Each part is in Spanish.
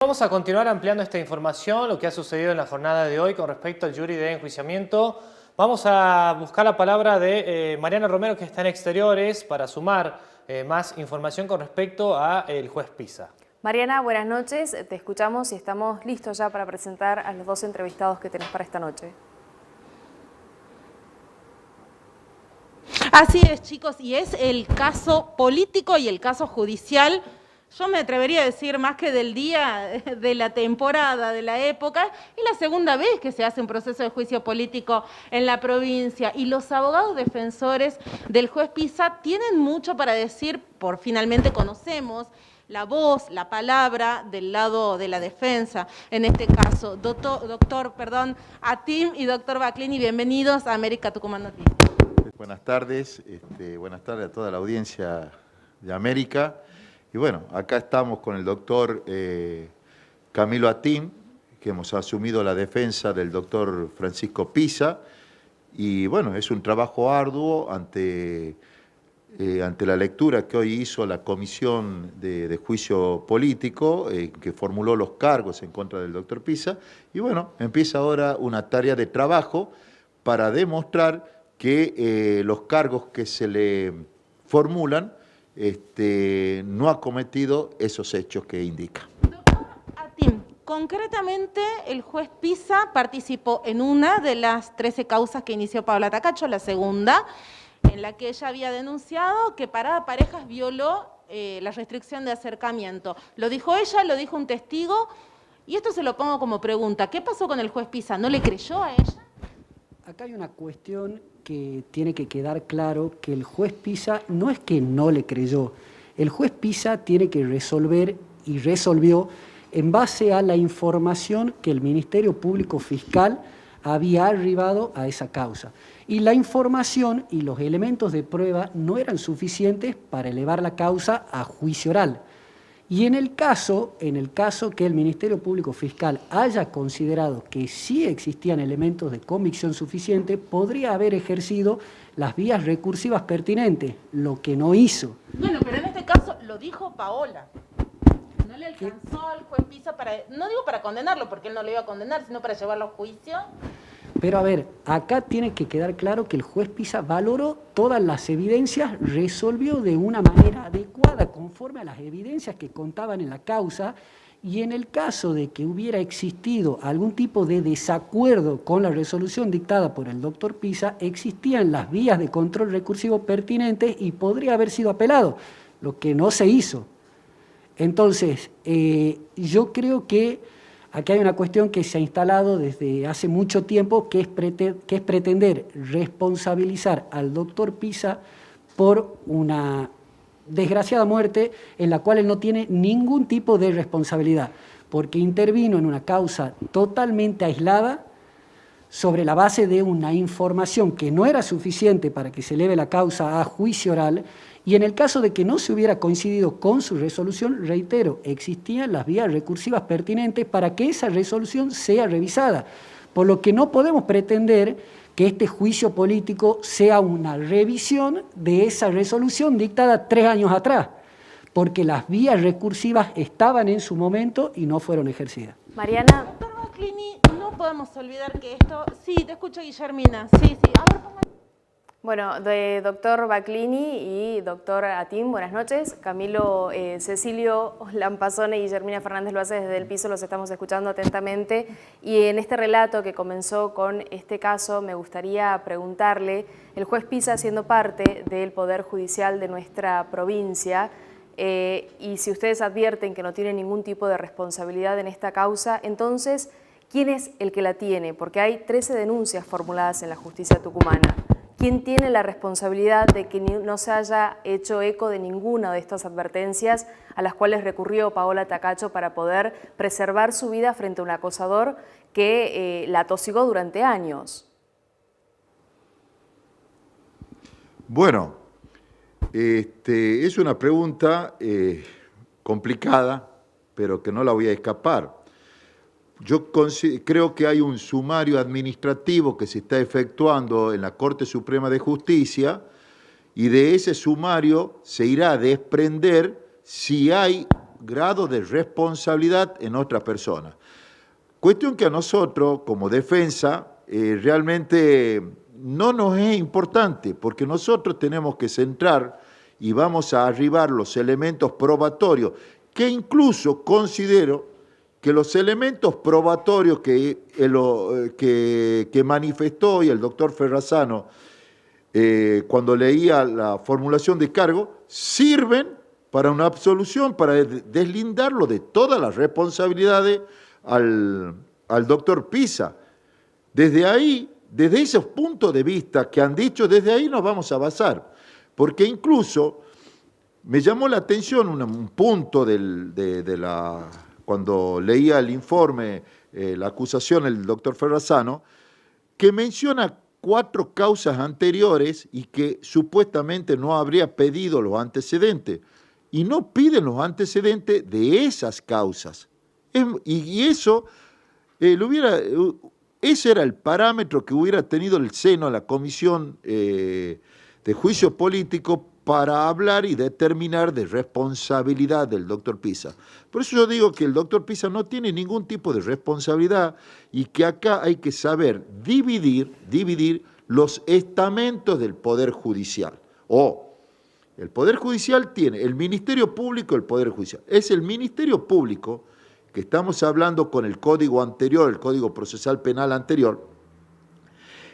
Vamos a continuar ampliando esta información, lo que ha sucedido en la jornada de hoy con respecto al jury de enjuiciamiento. Vamos a buscar la palabra de Mariana Romero, que está en exteriores, para sumar más información con respecto al juez Pisa. Mariana, buenas noches, te escuchamos y estamos listos ya para presentar a los dos entrevistados que tenés para esta noche. Así es, chicos, y es el caso político y el caso judicial, yo me atrevería a decir más que del día, de la temporada, de la época, y la segunda vez que se hace un proceso de juicio político en la provincia. Y los abogados defensores del juez Pisa tienen mucho para decir, finalmente conocemos la voz, la palabra del lado de la defensa, en este caso. Doctor Atim y doctor Baclini, bienvenidos a América Tucumán Noticias. Buenas tardes a toda la audiencia de América. Y bueno, acá estamos con el doctor Camilo Atim, que hemos asumido la defensa del doctor Francisco Pisa. Y bueno, es un trabajo arduo ante la lectura que hoy hizo la Comisión de Juicio Político, que formuló los cargos en contra del doctor Pisa. Y bueno, empieza ahora una tarea de trabajo para demostrar que los cargos que se le formulan no ha cometido esos hechos que indica. Doctor Atim, concretamente el juez Pisa participó en una de las 13 causas que inició Paola Tacacho, la segunda, en la que ella había denunciado que Parada Parejas violó la restricción de acercamiento. Lo dijo ella, lo dijo un testigo, y esto se lo pongo como pregunta. ¿Qué pasó con el juez Pisa? ¿No le creyó a ella? Acá hay una cuestión que tiene que quedar claro, que el juez Pisa no es que no le creyó. El juez Pisa tiene que resolver y resolvió en base a la información que el Ministerio Público Fiscal había arribado a esa causa. Y la información y los elementos de prueba no eran suficientes para elevar la causa a juicio oral. Y en el caso que el Ministerio Público Fiscal haya considerado que sí existían elementos de convicción suficiente, podría haber ejercido las vías recursivas pertinentes, lo que no hizo. Bueno, pero en este caso lo dijo Paola. No le alcanzó al juez Pisa no digo para condenarlo, porque él no lo iba a condenar, sino para llevarlo a juicio. Pero a ver, acá tiene que quedar claro que el juez Pisa valoró todas las evidencias, resolvió de una manera adecuada conforme a las evidencias que contaban en la causa, y en el caso de que hubiera existido algún tipo de desacuerdo con la resolución dictada por el doctor Pisa, existían las vías de control recursivo pertinentes y podría haber sido apelado, lo que no se hizo. Entonces, yo creo que aquí hay una cuestión que se ha instalado desde hace mucho tiempo, que es pretender responsabilizar al doctor Pisa por una desgraciada muerte en la cual él no tiene ningún tipo de responsabilidad, porque intervino en una causa totalmente aislada, sobre la base de una información que no era suficiente para que se eleve la causa a juicio oral, y en el caso de que no se hubiera coincidido con su resolución, reitero, existían las vías recursivas pertinentes para que esa resolución sea revisada, por lo que no podemos pretender que este juicio político sea una revisión de esa resolución dictada 3 años atrás, porque las vías recursivas estaban en su momento y no fueron ejercidas. Mariana. Doctor Baclini, no podemos olvidar que esto... Sí, te escucho, Guillermina. Sí. A ver, pongan... Bueno, de doctor Baclini y doctor Atim, buenas noches. Camilo, Cecilio Lampazone y Guillermina Fernández lo hace desde el piso, los estamos escuchando atentamente. Y en este relato que comenzó con este caso, me gustaría preguntarle, el juez Pisa siendo parte del Poder Judicial de nuestra provincia, y si ustedes advierten que no tiene ningún tipo de responsabilidad en esta causa, entonces, ¿quién es el que la tiene? Porque hay 13 denuncias formuladas en la justicia tucumana. ¿Quién tiene la responsabilidad de que no se haya hecho eco de ninguna de estas advertencias a las cuales recurrió Paola Tacacho para poder preservar su vida frente a un acosador que la atosigó durante años? Bueno, es una pregunta complicada, pero que no la voy a escapar. Yo creo que hay un sumario administrativo que se está efectuando en la Corte Suprema de Justicia, y de ese sumario se irá a desprender si hay grado de responsabilidad en otra persona. Cuestión que a nosotros, como defensa, realmente no nos es importante, porque nosotros tenemos que centrar y vamos a arribar los elementos probatorios, que incluso considero que los elementos probatorios que manifestó y el doctor Ferrazano cuando leía la formulación de cargo, sirven para una absolución, para deslindarlo de todas las responsabilidades al doctor Pisa. Desde ahí, desde esos puntos de vista que han dicho, desde ahí nos vamos a basar, porque incluso me llamó la atención un punto cuando leía el informe, la acusación del doctor Ferrazano, que menciona 4 causas anteriores y que supuestamente no habría pedido los antecedentes, y no piden los antecedentes de esas causas. Y eso, ese era el parámetro que hubiera tenido el seno de la Comisión de Juicio Político para hablar y determinar de responsabilidad del doctor Pisa. Por eso yo digo que el doctor Pisa no tiene ningún tipo de responsabilidad y que acá hay que saber dividir los estamentos del Poder Judicial. El Poder Judicial tiene el Ministerio Público, el Poder Judicial. Es el Ministerio Público, que estamos hablando con el código anterior, el Código Procesal Penal anterior,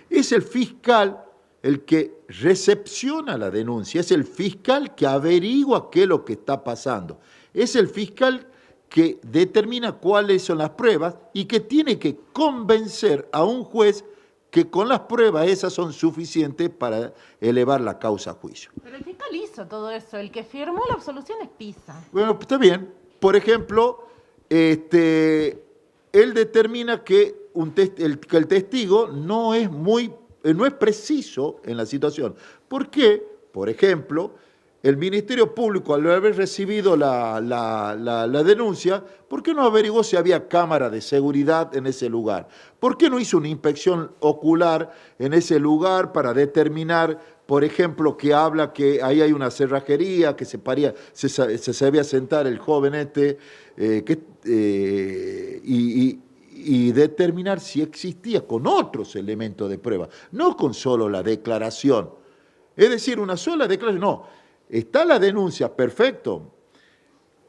es el fiscal el que recepciona la denuncia, es el fiscal que averigua qué es lo que está pasando, es el fiscal que determina cuáles son las pruebas y que tiene que convencer a un juez que con las pruebas esas son suficientes para elevar la causa a juicio. Pero el fiscal hizo todo eso, el que firmó la absolución es Pisa. Bueno, está bien. Por ejemplo, él determina que el testigo no es preciso en la situación. ¿Por qué? Por ejemplo, el Ministerio Público, al haber recibido la denuncia, ¿por qué no averiguó si había cámara de seguridad en ese lugar? ¿Por qué no hizo una inspección ocular en ese lugar para determinar, por ejemplo, que habla que ahí hay una cerrajería, que se sabía sentar el joven y determinar si existía con otros elementos de prueba, no con solo la declaración? Es decir, una sola declaración, no. Está la denuncia, perfecto,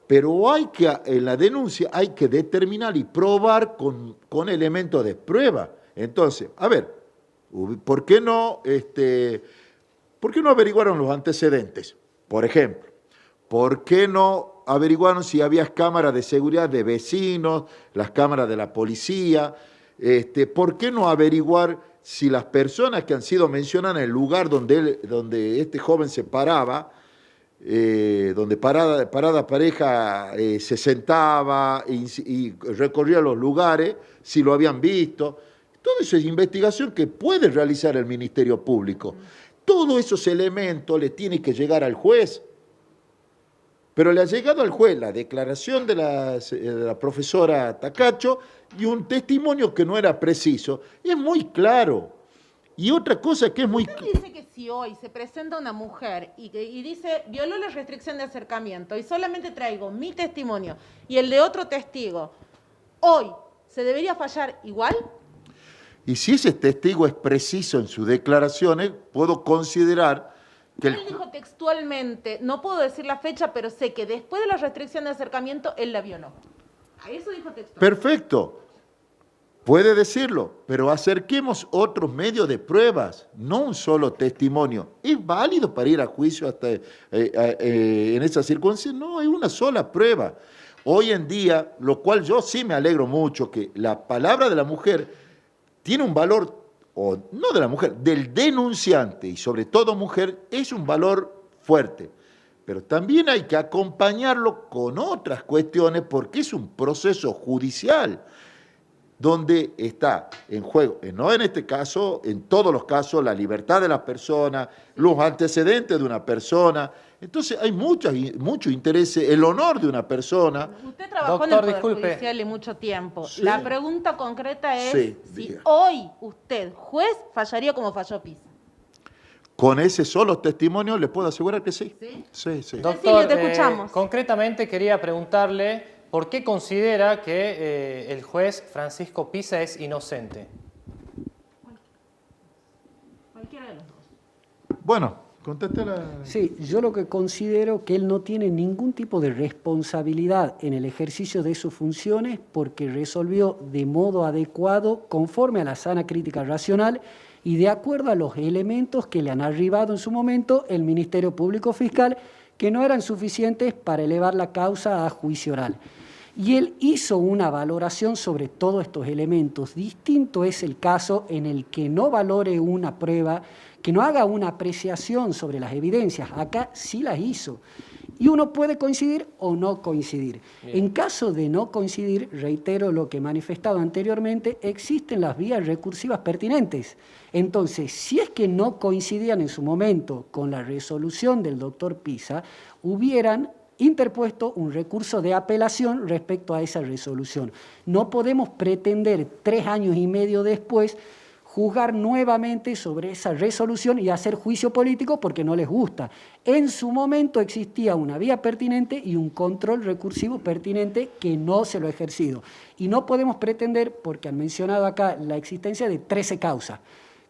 pero en la denuncia hay que determinar y probar con elementos de prueba. Entonces, a ver, ¿por qué no averiguaron los antecedentes? Por ejemplo, ¿por qué no averiguaron si había cámaras de seguridad de vecinos, las cámaras de la policía? ¿Por qué no averiguar si las personas que han sido mencionadas en el lugar donde este joven se paraba, donde parada pareja se sentaba y recorría los lugares, si lo habían visto? Todo eso es investigación que puede realizar el Ministerio Público. Todos esos elementos le tienen que llegar al juez. Pero le ha llegado al juez la declaración de la profesora Tacacho y un testimonio que no era preciso. Es muy claro. Y otra cosa que es muy... Usted dice que si hoy se presenta una mujer y dice violó la restricción de acercamiento y solamente traigo mi testimonio y el de otro testigo, ¿hoy se debería fallar igual? Y si ese testigo es preciso en sus declaraciones, puedo considerar que Él dijo textualmente, no puedo decir la fecha, pero sé que después de la restricción de acercamiento, él la violó. A eso dijo textualmente. Perfecto, puede decirlo, pero acerquemos otros medios de pruebas, no un solo testimonio. ¿Es válido para ir a juicio hasta en esas circunstancias? No, es una sola prueba. Hoy en día, lo cual yo sí me alegro mucho, que la palabra de la mujer tiene un valor, o no de la mujer, del denunciante, y sobre todo mujer, es un valor fuerte. Pero también hay que acompañarlo con otras cuestiones porque es un proceso judicial donde está en juego, no en este caso, en todos los casos, la libertad de la persona, los antecedentes de una persona. Entonces hay mucho interés, el honor de una persona. Usted trabajó en el Poder Judicial mucho tiempo. Sí. La pregunta concreta es Sí, si diga. hoy usted, juez, fallaría como falló Pisa. con ese solo testimonio les puedo asegurar que sí. Sí, sí. Cecilia, te escuchamos. Concretamente quería preguntarle por qué considera que el juez Francisco Pisa es inocente. Cualquiera de los dos. Bueno, contéstela. Sí, yo lo que considero que él no tiene ningún tipo de responsabilidad en el ejercicio de sus funciones porque resolvió de modo adecuado, conforme a la sana crítica racional y de acuerdo a los elementos que le han arribado en su momento el Ministerio Público Fiscal, que no eran suficientes para elevar la causa a juicio oral. Y él hizo una valoración sobre todos estos elementos. Distinto es el caso en el que no valore una prueba, que no haga una apreciación sobre las evidencias. Acá sí las hizo. Y uno puede coincidir o no coincidir. Bien. En caso de no coincidir, reitero lo que he manifestado anteriormente, existen las vías recursivas pertinentes. Entonces, si es que no coincidían en su momento con la resolución del doctor Pisa, hubieran interpuesto un recurso de apelación respecto a esa resolución. No podemos pretender 3 años y medio después juzgar nuevamente sobre esa resolución y hacer juicio político porque no les gusta. En su momento existía una vía pertinente y un control recursivo pertinente que no se lo ha ejercido. Y no podemos pretender, porque han mencionado acá la existencia de 13 causas,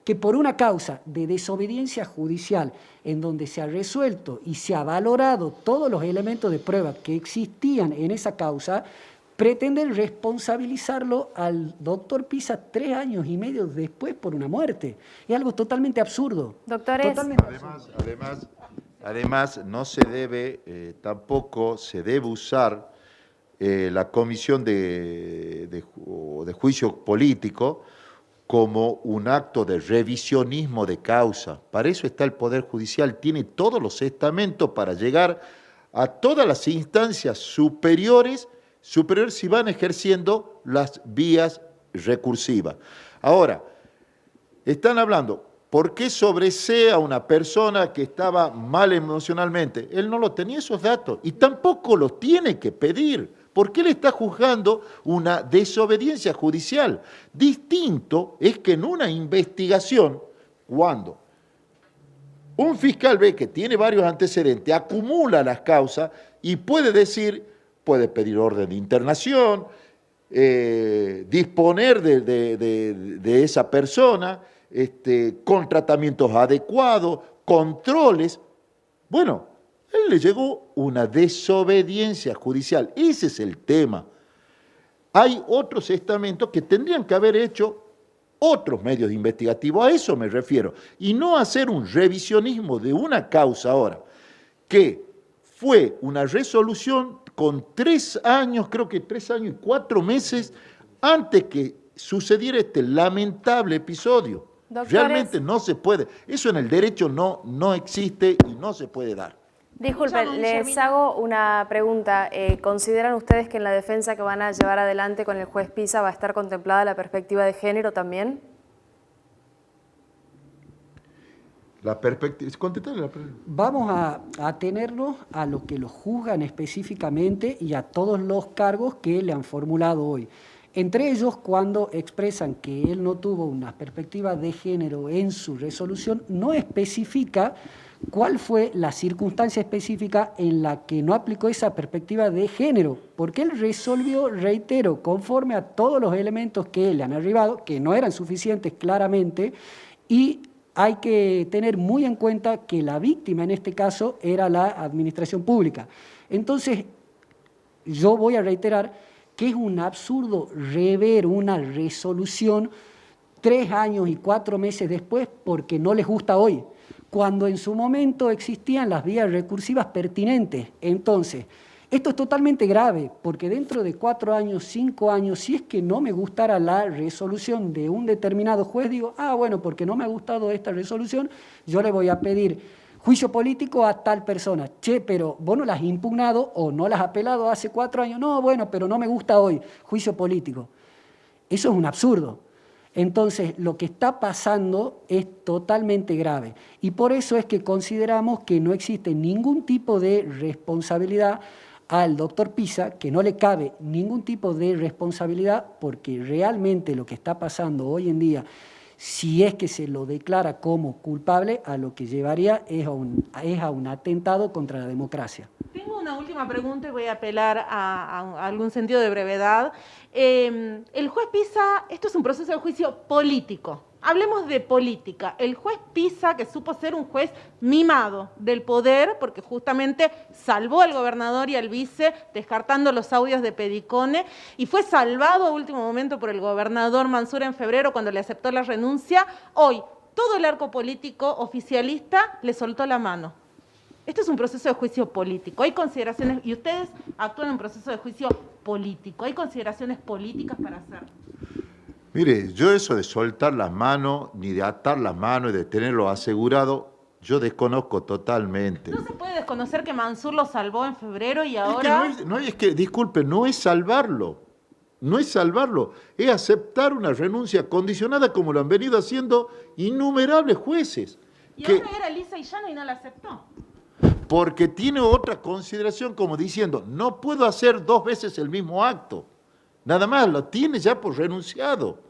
que por una causa de desobediencia judicial en donde se ha resuelto y se ha valorado todos los elementos de prueba que existían en esa causa, pretenden responsabilizarlo al doctor Pisa 3 años y medio después por una muerte. Es algo totalmente absurdo. Doctores. Totalmente Además, no se debe, tampoco se debe usar la comisión de juicio político como un acto de revisionismo de causa. Para eso está el Poder Judicial, tiene todos los estamentos para llegar a todas las instancias superiores si van ejerciendo las vías recursivas. Ahora, están hablando, ¿por qué sobresea a una persona que estaba mal emocionalmente? Él no lo tenía esos datos y tampoco los tiene que pedir. ¿Por qué le está juzgando una desobediencia judicial? Distinto es que en una investigación, cuando un fiscal ve que tiene varios antecedentes, acumula las causas y puede decir, puede pedir orden de internación, disponer de esa persona, con tratamientos adecuados, controles. Bueno, a él le llegó una desobediencia judicial. Ese es el tema. Hay otros estamentos que tendrían que haber hecho otros medios investigativos, a eso me refiero, y no hacer un revisionismo de una causa ahora, que fue una resolución con 3 años, creo que 3 años y 4 meses antes que sucediera este lamentable episodio. Doctores, realmente no se puede. Eso en el derecho no existe y no se puede dar. Disculpen, les hago una pregunta. ¿Consideran ustedes que en la defensa que van a llevar adelante con el juez Pisa va a estar contemplada la perspectiva de género también? La perspectiva. Vamos a atenernos a lo que lo juzgan específicamente y a todos los cargos que le han formulado hoy. Entre ellos, cuando expresan que él no tuvo una perspectiva de género en su resolución, no especifica cuál fue la circunstancia específica en la que no aplicó esa perspectiva de género, porque él resolvió, reitero, conforme a todos los elementos que le han arribado, que no eran suficientes claramente, y hay que tener muy en cuenta que la víctima en este caso era la administración pública. Entonces, yo voy a reiterar que es un absurdo rever una resolución 3 años y 4 meses después porque no les gusta hoy, cuando en su momento existían las vías recursivas pertinentes. Entonces, esto es totalmente grave, porque dentro de 4 años, 5 años, si es que no me gustara la resolución de un determinado juez, digo, bueno, porque no me ha gustado esta resolución, yo le voy a pedir juicio político a tal persona. Che, pero vos no las has impugnado o no las has apelado hace 4 años. No, bueno, pero no me gusta hoy, juicio político. Eso es un absurdo. Entonces, lo que está pasando es totalmente grave. Y por eso es que consideramos que no existe ningún tipo de responsabilidad al doctor Pisa, que no le cabe ningún tipo de responsabilidad, porque realmente lo que está pasando hoy en día, si es que se lo declara como culpable, a lo que llevaría es a un atentado contra la democracia. Tengo una última pregunta y voy a apelar a algún sentido de brevedad. El juez Pisa, esto es un proceso de juicio político. Hablemos de política. El juez Pisa, que supo ser un juez mimado del poder, porque justamente salvó al gobernador y al vice, descartando los audios de Pedicone, y fue salvado a último momento por el gobernador Mansur en febrero cuando le aceptó la renuncia. Hoy, todo el arco político oficialista le soltó la mano. Esto es un proceso de juicio político. Hay consideraciones, y ustedes actúan en un proceso de juicio político. ¿Hay consideraciones políticas para hacer? Mire, yo eso de soltar las manos, ni de atar las manos y de tenerlo asegurado, yo desconozco totalmente. No se puede desconocer que Mansur lo salvó en febrero y ahora... Disculpe, no es salvarlo. No es salvarlo, es aceptar una renuncia condicionada como lo han venido haciendo innumerables jueces. Y ahora era lisa y llana y no la aceptó. Porque tiene otra consideración como diciendo, no puedo hacer 2 veces el mismo acto. Nada más, lo tiene ya por renunciado.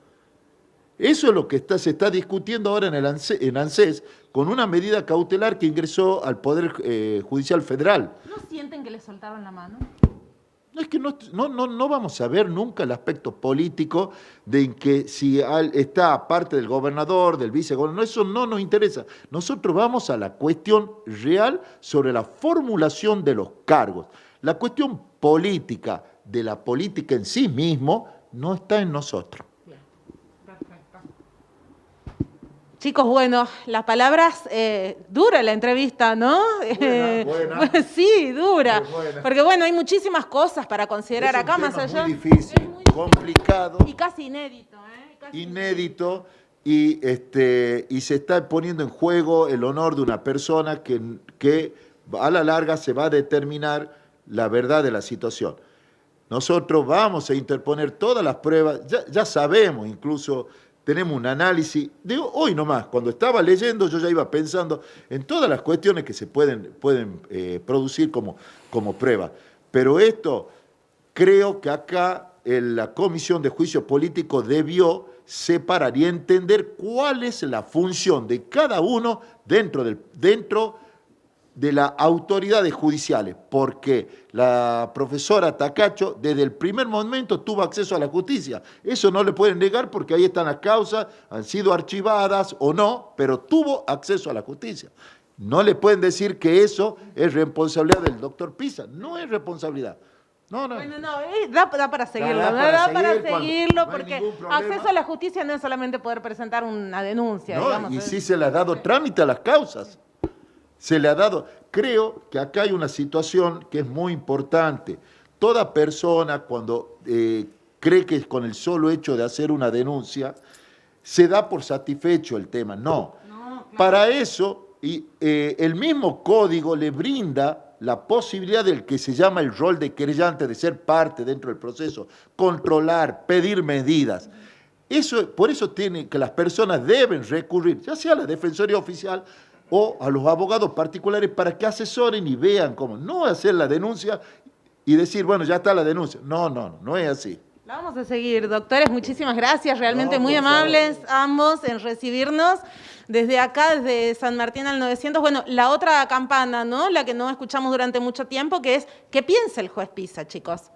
Eso es lo que se está discutiendo ahora en ANSES con una medida cautelar que ingresó al Poder Judicial Federal. ¿No sienten que le soltaron la mano? No, es que no vamos a ver nunca el aspecto político de que si está parte del gobernador, del vicegobernador, eso no nos interesa. Nosotros vamos a la cuestión real sobre la formulación de los cargos. La cuestión política de la política en sí mismo no está en nosotros. Chicos, bueno, las palabras, dura la entrevista, ¿no? Buena. Sí, dura. Buena. Porque bueno, hay muchísimas cosas para considerar Es un acá, tema más allá. muy difícil, complicado. Y casi inédito, ¿eh? Casi inédito y se está poniendo en juego el honor de una persona que a la larga se va a determinar la verdad de la situación. Nosotros vamos a interponer todas las pruebas, ya sabemos, incluso tenemos un análisis, digo, hoy nomás, cuando estaba leyendo yo ya iba pensando en todas las cuestiones que se pueden producir como prueba. Pero esto, creo que acá la Comisión de Juicio Político debió separar y entender cuál es la función de cada uno dentro de las autoridades judiciales, porque la profesora Tacacho desde el primer momento tuvo acceso a la justicia. Eso no le pueden negar porque ahí están las causas, han sido archivadas o no, pero tuvo acceso a la justicia. No le pueden decir que eso es responsabilidad del doctor Pisa, no es responsabilidad. No. Bueno, no, da para seguirlo, da para seguirlo porque acceso a la justicia no es solamente poder presentar una denuncia. No, digamos, y sí se le ha dado trámite a las causas. Se le ha dado. Creo que acá hay una situación que es muy importante. Toda persona cuando cree que con el solo hecho de hacer una denuncia se da por satisfecho el tema. No. Claro. Para eso, el mismo código le brinda la posibilidad del que se llama el rol de querellante, de ser parte dentro del proceso, controlar, pedir medidas. Por eso tiene que las personas deben recurrir, ya sea a la Defensoría Oficial o a los abogados particulares para que asesoren y vean cómo. No hacer la denuncia y decir, bueno, ya está la denuncia. No es así. La vamos a seguir, doctores, muchísimas gracias, realmente muy amables ambos en recibirnos. Desde acá, desde San Martín al 900, bueno, la otra campana, ¿no? La que no escuchamos durante mucho tiempo, que es, ¿qué piensa el juez Pisa, chicos?